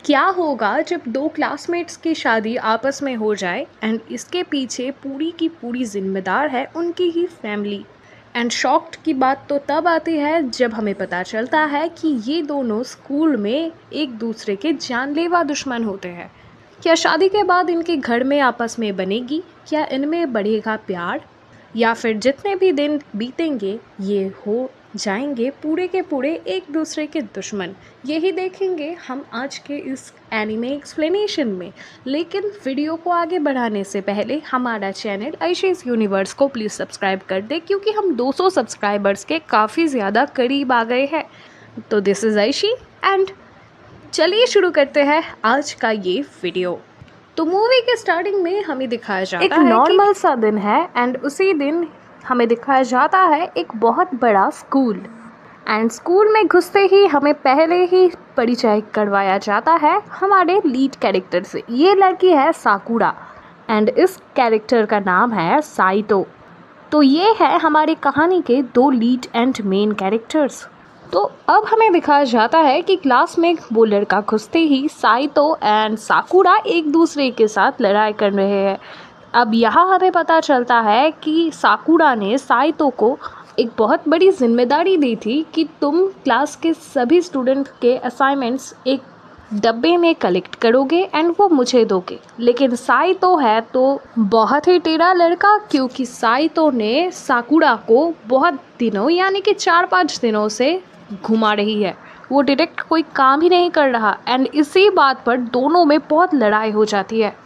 क्या होगा जब दो क्लासमेट्स की शादी आपस में हो जाए एंड इसके पीछे पूरी की पूरी जिम्मेदार है उनकी ही फैमिली। एंड शॉक्ड की बात तो तब आती है जब हमें पता चलता है कि ये दोनों स्कूल में एक दूसरे के जानलेवा दुश्मन होते हैं। क्या शादी के बाद इनके घर में आपस में बनेगी? क्या इनमें बढ़ेगा प्यार? या फिर जितने भी दिन बीतेंगे ये हो जाएंगे पूरे के पूरे एक दूसरे के दुश्मन? यही देखेंगे हम आज के इस एनिमे एक्सप्लेनेशन में। लेकिन वीडियो को आगे बढ़ाने से पहले हमारा चैनल आयशीज यूनिवर्स को प्लीज़ सब्सक्राइब कर दे, क्योंकि हम 200 सब्सक्राइबर्स के काफ़ी ज़्यादा करीब आ गए हैं। तो दिस इज़ आयशी एंड चलिए शुरू करते हैं आज का ये वीडियो। तो मूवी के स्टार्टिंग में हमें दिखाया जाता है एक नॉर्मल सा दिन है एंड उसी दिन हमें दिखाया जाता है एक बहुत बड़ा स्कूल। एंड स्कूल में घुसते ही हमें पहले ही परिचय करवाया जाता है हमारे लीड कैरेक्टर से। ये लड़की है साकुरा एंड इस कैरेक्टर का नाम है साइतो। तो ये है हमारी कहानी के दो लीड एंड मेन कैरेक्टर्स। तो अब हमें दिखाया जाता है कि क्लास में वो लड़का घुसते ही साइतो एंड साकुरा एक दूसरे के साथ लड़ाई कर रहे हैं। अब यहाँ हमें पता चलता है कि साकुरा ने साइतो को एक बहुत बड़ी जिम्मेदारी दी थी कि तुम क्लास के सभी स्टूडेंट के असाइनमेंट्स एक डब्बे में कलेक्ट करोगे एंड वो मुझे दोगे। लेकिन साइतो है तो बहुत ही टेढ़ा लड़का, क्योंकि साइतो ने साकुरा को बहुत दिनों यानी कि 4-5 दिनों से घुमा रही है। वो डायरेक्ट कोई काम ही नहीं कर रहा एंड इसी बात पर दोनों में बहुत लड़ाई हो जाती है।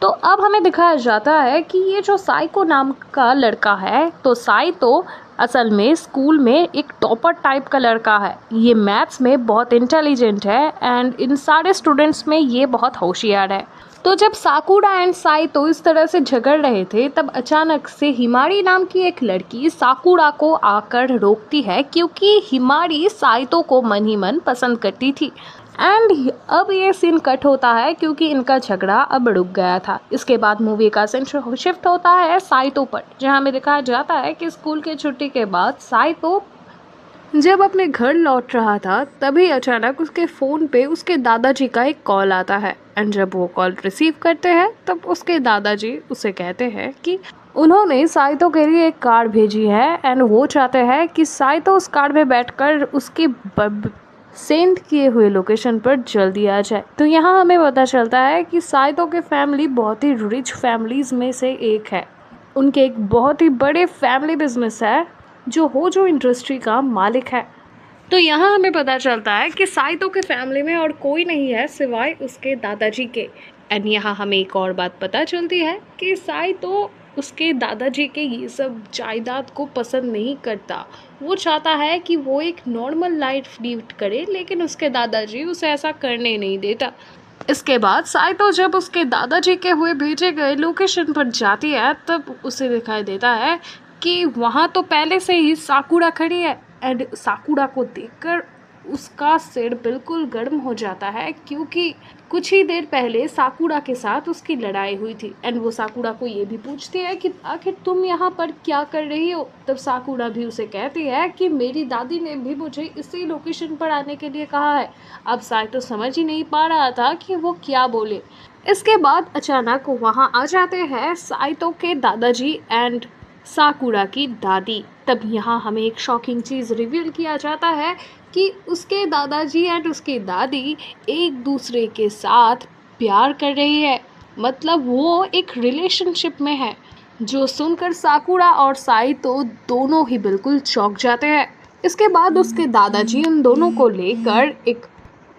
तो अब हमें दिखाया जाता है कि ये जो साइको नाम का लड़का है, तो साइतो असल में स्कूल में एक टॉपर टाइप का लड़का है। ये मैथ्स में बहुत इंटेलिजेंट है एंड इन सारे स्टूडेंट्स में ये बहुत होशियार है। तो जब साकुरा एंड साइतो इस तरह से झगड़ रहे थे तब अचानक से हिमारी नाम की एक लड़की साकुरा को आकर रोकती है, क्योंकि हिमारी साइतो को मन ही मन पसंद करती थी। एंड अब ये सीन कट होता है क्योंकि इनका झगड़ा अब रुक गया था। इसके बाद मूवी का सीन शिफ्ट होता है साइतो पर, जहाँ हमें दिखाया जाता है कि स्कूल की छुट्टी के बाद साइतो जब अपने घर लौट रहा था तभी अचानक उसके फ़ोन पे उसके दादाजी का एक कॉल आता है। एंड जब वो कॉल रिसीव करते हैं तब उसके दादाजी उसे कहते हैं कि उन्होंने साइतो के लिए एक कार भेजी है एंड वो चाहते हैं कि साइतो उस कार में बैठकर उसकी सेंड किए हुए लोकेशन पर जल्दी आ जाए। तो यहाँ हमें पता चलता है कि साइतो के फैमिली बहुत ही रिच फैमिलीज़ में से एक है। उनके एक बहुत ही बड़े फैमिली बिजनेस है जो इंडस्ट्री का मालिक है। तो यहाँ हमें पता चलता है कि साइतो के फैमिली में और कोई नहीं है सिवाय उसके दादाजी के। एंड यहाँ हमें एक और बात पता चलती है कि साइतो उसके दादाजी के ये सब जायदाद को पसंद नहीं करता। वो चाहता है कि वो एक नॉर्मल लाइफ लीड करे, लेकिन उसके दादाजी उसे ऐसा करने नहीं देता। इसके बाद साइतो जब उसके दादाजी के हुए भेजे गए लोकेशन पर जाती है तब उसे दिखाई देता है कि वहाँ तो पहले से ही साकुरा खड़ी है। एंड साकुरा को देखकर उसका सिर बिल्कुल गर्म हो जाता है, क्योंकि कुछ ही देर पहले साकुरा के साथ उसकी लड़ाई हुई थी। एंड वो साकुरा को ये भी पूछती है कि आखिर तुम यहाँ पर क्या कर रही हो। तब साकुरा भी उसे कहती है कि मेरी दादी ने भी मुझे इसी लोकेशन पर आने के लिए कहा है। अब साइतो समझ ही नहीं पा रहा था कि वो क्या बोले। इसके बाद अचानक वहाँ आ जाते हैं साइतो के दादाजी एंड साकुरा की दादी। तब यहाँ हमें एक शॉकिंग चीज़ रिवील किया जाता है कि उसके दादाजी एंड उसकी दादी एक दूसरे के साथ प्यार कर रही है, मतलब वो एक रिलेशनशिप में है। जो सुनकर साकुरा और साइतो दोनों ही बिल्कुल चौंक जाते हैं। इसके बाद उसके दादाजी उन दोनों को लेकर एक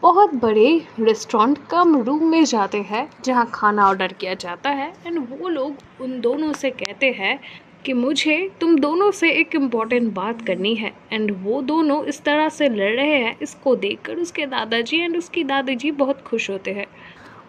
बहुत बड़े रेस्टोरेंट कम रूम में जाते हैं जहां खाना ऑर्डर किया जाता है। एंड वो लोग उन दोनों से कहते हैं कि मुझे तुम दोनों से एक इम्पॉर्टेंट बात करनी है। एंड वो दोनों इस तरह से लड़ रहे हैं, इसको देखकर उसके दादाजी एंड उसकी दादी बहुत खुश होते हैं।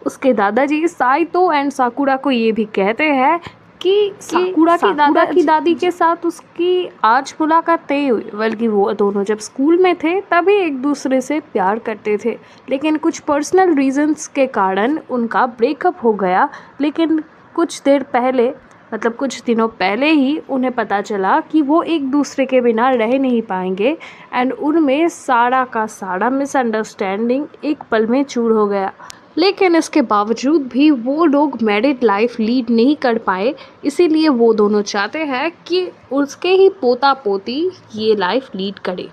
उसके दादाजी साइतो एंड साकुरा को ये भी कहते हैं कि साकुरा की दादी के साथ उसकी आज मुलाकात नहीं हुई, बल्कि वो दोनों जब स्कूल में थे तभी एक दूसरे से प्यार करते थे, लेकिन कुछ पर्सनल रीजंस के कारण उनका ब्रेकअप हो गया। लेकिन कुछ दिनों पहले ही उन्हें पता चला कि वो एक दूसरे के बिना रह नहीं पाएंगे। एंड उनमें सारा का सारा मिसअंडरस्टैंडिंग एक पल में चूर हो गया। लेकिन इसके बावजूद भी वो लोग मैरिड लाइफ लीड नहीं कर पाए, इसीलिए वो दोनों चाहते हैं कि उसके ही पोता पोती ये लाइफ लीड करे।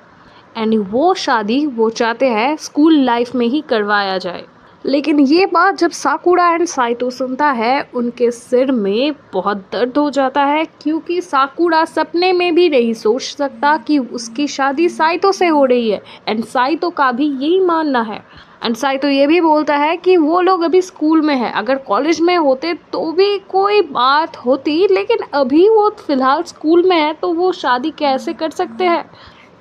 एंड वो शादी वो चाहते हैं स्कूल लाइफ में ही करवाया जाए। लेकिन ये बात जब साकुरा एंड साइतो सुनता है, उनके सिर में बहुत दर्द हो जाता है, क्योंकि साकुरा सपने में भी नहीं सोच सकता कि उसकी शादी साइतो से हो रही है। एंड साइतो का भी यही मानना है। एंड साइतो ये भी बोलता है कि वो लोग अभी स्कूल में है, अगर कॉलेज में होते तो भी कोई बात होती, लेकिन अभी वो फिलहाल स्कूल में है तो वो शादी कैसे कर सकते हैं।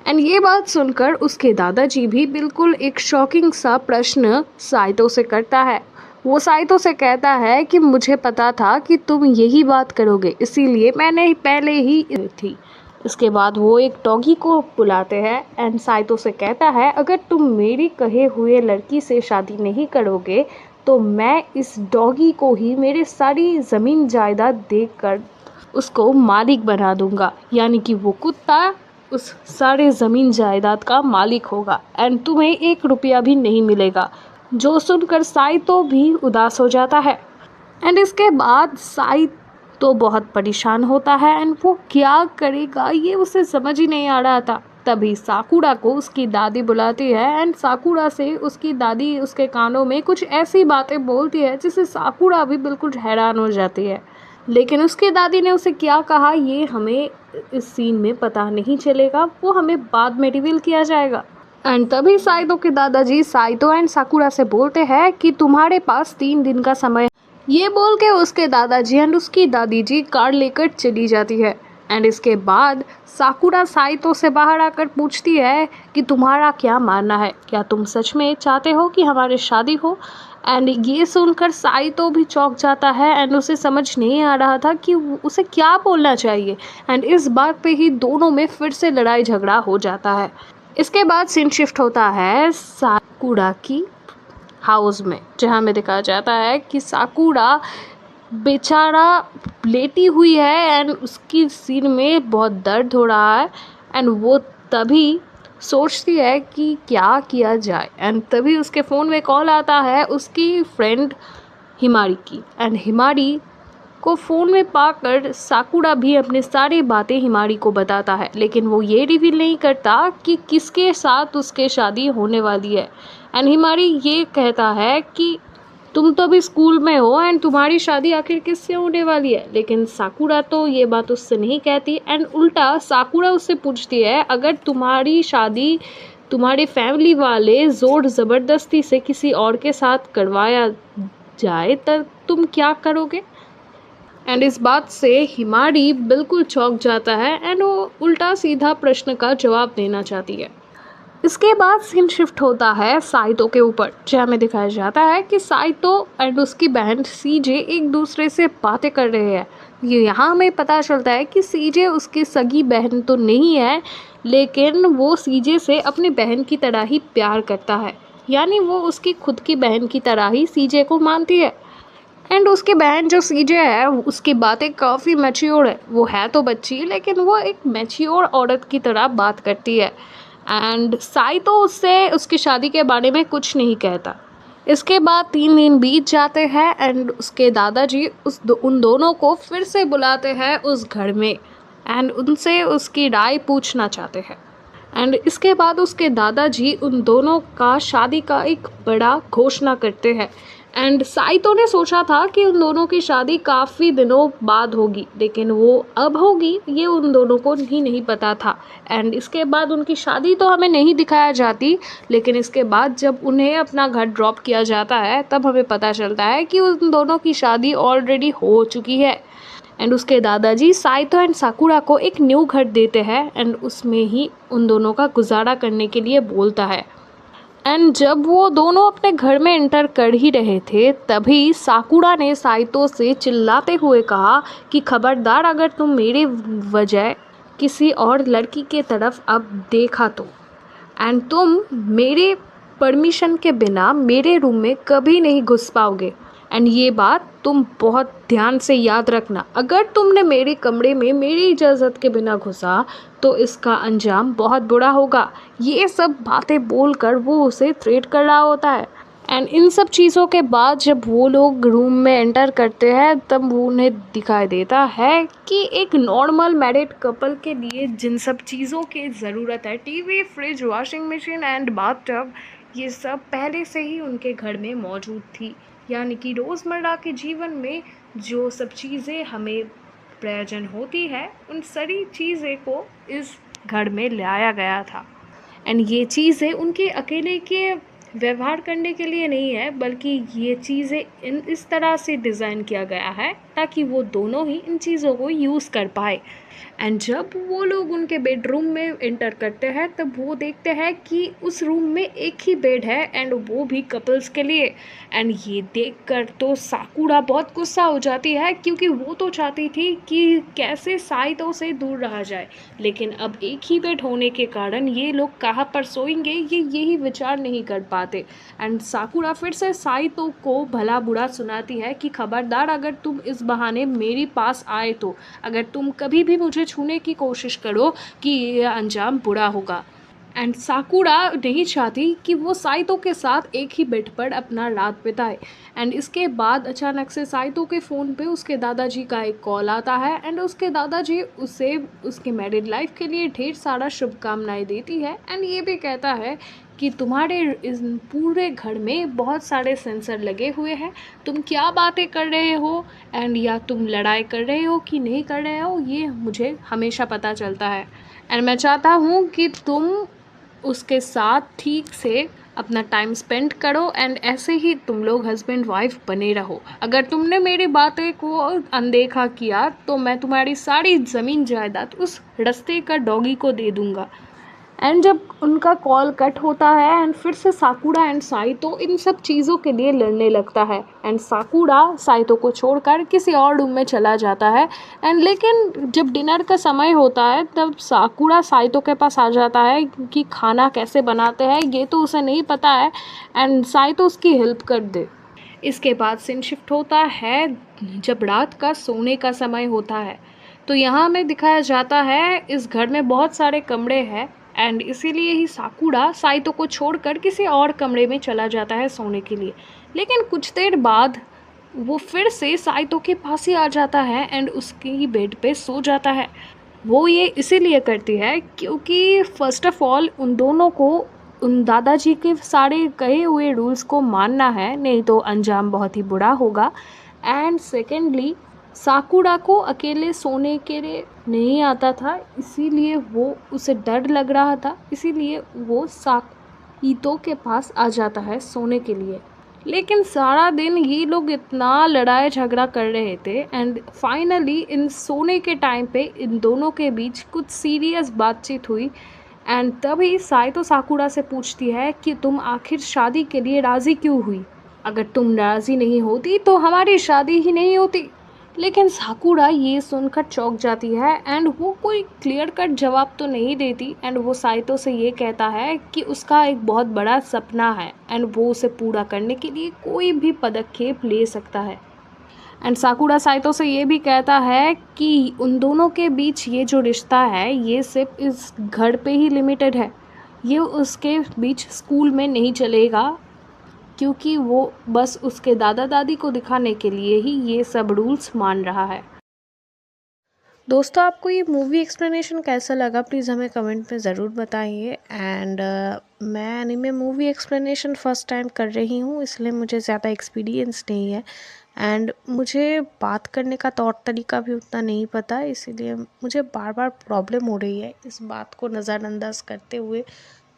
एंड ये बात सुनकर उसके दादाजी भी बिल्कुल एक शॉकिंग सा प्रश्न साइतो से करता है। वो साइतो से कहता है कि मुझे पता था कि तुम यही बात करोगे, इसीलिए मैंने पहले ही थी। इसके बाद वो एक डॉगी को बुलाते हैं एंड साइतो से कहता है, अगर तुम मेरी कहे हुए लड़की से शादी नहीं करोगे तो मैं इस डॉगी को ही मेरे सारी ज़मीन जायदाद देकर उसको मालिक बना दूंगा, यानी कि वो कुत्ता उस सारे ज़मीन जायदाद का मालिक होगा एंड तुम्हें 1 रुपया भी नहीं मिलेगा। जो सुनकर साइतो भी उदास हो जाता है। एंड इसके बाद साइतो बहुत परेशान होता है एंड वो क्या करेगा ये उसे समझ ही नहीं आ रहा था। तभी साकुरा को उसकी दादी बुलाती है एंड साकुरा से उसकी दादी उसके कानों में कुछ ऐसी बातें बोलती है जिससे साकुरा भी बिल्कुल हैरान हो जाती है। लेकिन उसकी दादी ने उसे क्या कहा ये हमें इस सीन में पता नहीं चलेगा, वो हमें बाद में रिवील किया जाएगा। एंड तभी साइतो के दादाजी साइतो एंड साकुरा से बोलते हैं कि तुम्हारे पास 3 दिन का समय। ये बोल के उसके दादाजी एंड उसकी दादी जी कार लेकर चली जाती है। एंड इसके बाद साकुरा साइतो से बाहर आकर पूछती है कि तुम्हारा क्या मानना है, क्या तुम सच में चाहते हो कि हमारी शादी हो। एंड ये सुनकर साइतो भी चौंक जाता है एंड उसे समझ नहीं आ रहा था कि उसे क्या बोलना चाहिए। एंड इस बात पे ही दोनों में फिर से लड़ाई झगड़ा हो जाता है। इसके बाद सीन शिफ्ट होता है साकुरा की हाउस में, जहाँ में दिखाया जाता है कि साकुरा बेचारा लेटी हुई है एंड उसकी सिर में बहुत दर्द हो रहा है। एंड वो तभी सोचती है कि क्या किया जाए। एंड तभी उसके फ़ोन में कॉल आता है उसकी फ्रेंड हिमारी की। एंड हिमारी को फ़ोन में पाकर साकुरा भी अपनी सारी बातें हिमारी को बताता है, लेकिन वो ये रिवील नहीं करता कि किसके साथ उसके शादी होने वाली है। एंड हिमारी ये कहता है कि तुम तो अभी स्कूल में हो एंड तुम्हारी शादी आखिर किससे होने वाली है। लेकिन साकुरा तो ये बात उससे नहीं कहती एंड उल्टा साकुरा उससे पूछती है, अगर तुम्हारी शादी तुम्हारे फैमिली वाले ज़ोर ज़बरदस्ती से किसी और के साथ करवाया जाए तब तुम क्या करोगे। एंड इस बात से हिमारी बिल्कुल चौंक जाता है एंड वो उल्टा सीधा प्रश्न का जवाब देना चाहती है। इसके बाद सीन शिफ्ट होता है साइतो के ऊपर, जहाँ में दिखाया जाता है कि साइतो एंड उसकी बहन सीजे एक दूसरे से बातें कर रहे हैं। ये यहाँ हमें पता चलता है कि सीजे उसकी सगी बहन तो नहीं है, लेकिन वो सीजे से अपनी बहन की तरह ही प्यार करता है, यानी वो उसकी खुद की बहन की तरह ही सीजे को मानती है। एंड उसकी बहन जो सीजे है उसकी बातें काफ़ी मैच्योर है, वो है तो बच्ची लेकिन वो एक मैच्योर औरत की तरह बात करती है। एंड साइतो उससे उसकी शादी के बारे में कुछ नहीं कहता। इसके बाद 3 दिन बीत जाते हैं एंड उसके दादाजी उन दोनों को फिर से बुलाते हैं उस घर में एंड उनसे उसकी राय पूछना चाहते हैं। एंड इसके बाद उसके दादाजी उन दोनों का शादी का एक बड़ा घोषणा करते हैं। एंड साइतो ने सोचा था कि उन दोनों की शादी काफ़ी दिनों बाद होगी, लेकिन वो अब होगी ये उन दोनों को ही नहीं पता था। एंड इसके बाद उनकी शादी तो हमें नहीं दिखाया जाती, लेकिन इसके बाद जब उन्हें अपना घर ड्रॉप किया जाता है तब हमें पता चलता है कि उन दोनों की शादी ऑलरेडी हो चुकी है। एंड उसके दादाजी साइतो एंड साकुरा को एक न्यू घर देते हैं एंड उसमें ही उन दोनों का गुजारा करने के लिए बोलता है। एंड जब वो दोनों अपने घर में एंटर कर ही रहे थे तभी साकुरा ने साइतो से चिल्लाते हुए कहा कि खबरदार, अगर तुम मेरे वजह किसी और लड़की के तरफ अब देखा तो एंड तुम मेरे परमिशन के बिना मेरे रूम में कभी नहीं घुस पाओगे। एंड ये बात तुम बहुत ध्यान से याद रखना, अगर तुमने मेरे कमरे में मेरी इजाज़त के बिना घुसा तो इसका अंजाम बहुत बुरा होगा। ये सब बातें बोलकर वो उसे थ्रेट कर रहा होता है। एंड इन सब चीज़ों के बाद जब वो लोग रूम में एंटर करते हैं तब वो उन्हें दिखाई देता है कि एक नॉर्मल मैरिड कपल के लिए जिन सब चीज़ों की ज़रूरत है, TV, fridge, washing machine and bathtub, ये सब पहले से ही उनके घर में मौजूद थी। यानी कि रोज़मर्रा के जीवन में जो सब चीज़ें हमें प्रयोजन होती है, उन सारी चीज़ें को इस घर में लाया गया था। एंड ये चीज़ें उनके अकेले के व्यवहार करने के लिए नहीं है, बल्कि ये चीज़ें इस तरह से डिज़ाइन किया गया है ताकि वो दोनों ही इन चीज़ों को यूज़ कर पाए। एंड जब वो लोग उनके बेडरूम में एंटर करते हैं तब वो देखते हैं कि उस रूम में एक ही बेड है एंड वो भी कपल्स के लिए। एंड ये देखकर तो साकुरा बहुत गुस्सा हो जाती है, क्योंकि वो तो चाहती थी कि कैसे साइतो से दूर रहा जाए, लेकिन अब एक ही बेड होने के कारण ये लोग कहाँ पर सोएंगे ये यही विचार नहीं कर पाते। एंड साकुरा फिर से साइतो को भला बुरा सुनाती है कि खबरदार, अगर तुम इस बहाने मेरे पास आए तो अगर तुम कभी भी मुझे छूने की कोशिश करो कि ये अंजाम बुरा होगा। एंड साकुरा नहीं चाहती कि वो साइतो के साथ एक ही बेड पर अपना रात बिताए। एंड इसके बाद अचानक से साइतो के फ़ोन पे उसके दादाजी का एक कॉल आता है एंड उसके दादाजी उसे उसके मैरिड लाइफ के लिए ढेर सारा शुभकामनाएं देती है एंड ये भी कहता है कि तुम्हारे इस पूरे घर में बहुत सारे सेंसर लगे हुए हैं, तुम क्या बातें कर रहे हो एंड या तुम लड़ाई कर रहे हो कि नहीं कर रहे हो ये मुझे हमेशा पता चलता है। एंड मैं चाहता हूँ कि तुम उसके साथ ठीक से अपना टाइम स्पेंड करो एंड ऐसे ही तुम लोग हस्बैंड वाइफ बने रहो। अगर तुमने मेरी बातें को अनदेखा किया तो मैं तुम्हारी सारी ज़मीन जायदाद उस रास्ते का डॉगी को दे दूँगा। एंड जब उनका कॉल कट होता है एंड फिर से साकुरा एंड साइतो इन सब चीज़ों के लिए लड़ने लगता है एंड साकुरा साइतो को छोड़कर किसी और रूम में चला जाता है। एंड लेकिन जब डिनर का समय होता है तब साकुरा साइतो के पास आ जाता है कि खाना कैसे बनाते हैं ये तो उसे नहीं पता है एंड साइतो उसकी हेल्प कर दे। इसके बाद सीन शिफ्ट होता है जब रात का सोने का समय होता है, तो यहाँ हमें दिखाया जाता है इस घर में बहुत सारे कमरे हैं एंड इसीलिए ही साकुरा साइतो को छोड़कर किसी और कमरे में चला जाता है सोने के लिए। लेकिन कुछ देर बाद वो फिर से साइतो के पास ही आ जाता है एंड उसकी बेड पे सो जाता है। वो ये इसीलिए करती है क्योंकि फ़र्स्ट ऑफ़ ऑल उन दोनों को उन दादाजी के सारे कहे हुए रूल्स को मानना है, नहीं तो अंजाम बहुत ही बुरा होगा। एंड सेकेंडली साकुरा को अकेले सोने के लिए नहीं आता था, इसीलिए वो उसे डर लग रहा था, इसीलिए वो साइतो के पास आ जाता है सोने के लिए। लेकिन सारा दिन ये लोग इतना लड़ाई झगड़ा कर रहे थे एंड फाइनली इन सोने के टाइम पे इन दोनों के बीच कुछ सीरियस बातचीत हुई। एंड तभी साइतो साकुरा से पूछती है कि तुम आखिर शादी के लिए राज़ी क्यों हुई? अगर तुम राज़ी नहीं होती तो हमारी शादी ही नहीं होती। लेकिन साकुरा ये सुनकर चौंक जाती है एंड वो कोई क्लियर कट जवाब तो नहीं देती एंड वो साइतो से ये कहता है कि उसका एक बहुत बड़ा सपना है एंड वो उसे पूरा करने के लिए कोई भी पदक्षेप ले सकता है। एंड साकुरा साइतो से ये भी कहता है कि उन दोनों के बीच ये जो रिश्ता है ये सिर्फ इस घर पे ही लिमिटेड है, ये उसके बीच स्कूल में नहीं चलेगा, क्योंकि वो बस उसके दादा दादी को दिखाने के लिए ही ये सब रूल्स मान रहा है। दोस्तों, आपको ये मूवी एक्सप्लेनेशन कैसा लगा प्लीज़ हमें कमेंट में ज़रूर बताइए। एंड मैं anime movie explanation first time कर रही हूँ, इसलिए मुझे ज़्यादा एक्सपीरियंस नहीं है एंड मुझे बात करने का तौर तरीका भी उतना नहीं पता, इसीलिए मुझे बार बार प्रॉब्लम हो रही है। इस बात को नज़रअंदाज करते हुए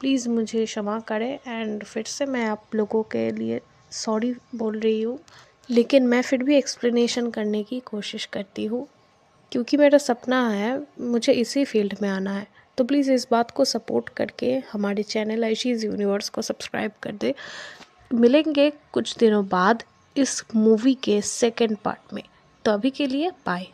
प्लीज़ मुझे क्षमा करें एंड फिर से मैं आप लोगों के लिए सॉरी बोल रही हूँ, लेकिन मैं फिर भी एक्सप्लेनेशन करने की कोशिश करती हूँ क्योंकि मेरा सपना है, मुझे इसी फील्ड में आना है। तो प्लीज़ इस बात को सपोर्ट करके हमारे चैनल आयशीज़ यूनिवर्स को सब्सक्राइब कर दे। मिलेंगे कुछ दिनों बाद इस मूवी के सेकंड पार्ट में, तो अभी के लिए बाय।